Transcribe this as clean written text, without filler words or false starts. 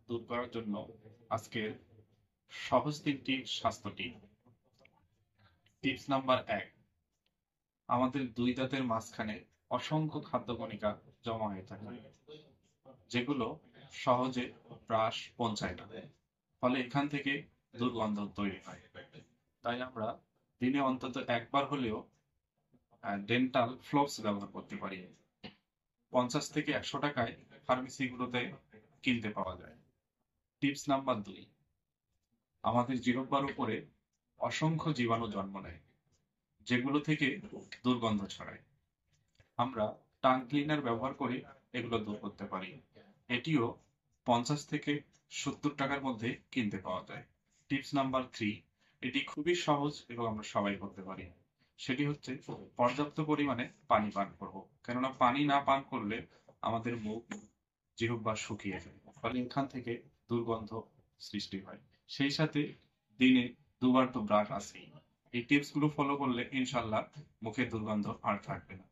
দূর করার জন্য আজকের সহজ 3টি স্বাস্থ্য টিপ। টিপস নাম্বার 1, আমাদের 2 দাঁতের মাঝখানে অসংখ্য খাদ্যকণিকা জমা হয়ে থাকে, যেগুলো সহজে ব্রাশ পৌঁছায় না, ফলে এখান থেকে দুর্গন্ধ তৈরি হয়। তাই আমরা দিনে অন্তত একবার হলেও ডেন্টাল ফ্লস ব্যবহার করতে পারি। 50 থেকে 100 টাকায় ফার্মেসিগুলোতে কিনতে পাওয়া যায়। টিপস নাম্বার 2, আমাদের জিহ্বার উপরে অসংখ্য জীবাণু জন্ম নেয়, যেগুলো থেকে দুর্গন্ধ ছড়ায়। আমরা টাং ক্লিনার ব্যবহার করে এগুলো দূর করতে পারি। এটিও 50 থেকে 70 টাকার মধ্যে কিনতে পাওয়া যায়। টিপস নাম্বার 3, এটি খুবই সহজ এবং আমরা সবাই করতে পারি। সেটি হচ্ছে পর্যাপ্ত পরিমাণে পানি পান করব, কেননা পানি না পান করলে আমাদের মুখ জিহ্বা শুকিয়ে যায়, ফলে এখান থেকে দুর্গন্ধ সৃষ্টি হয়। সেই সাথে দিনে 2 বার তো ব্রাশ আছেই। এই টিপস গুলো ফলো করলে ইনশাল্লাহ মুখের দুর্গন্ধ আর থাকবে না।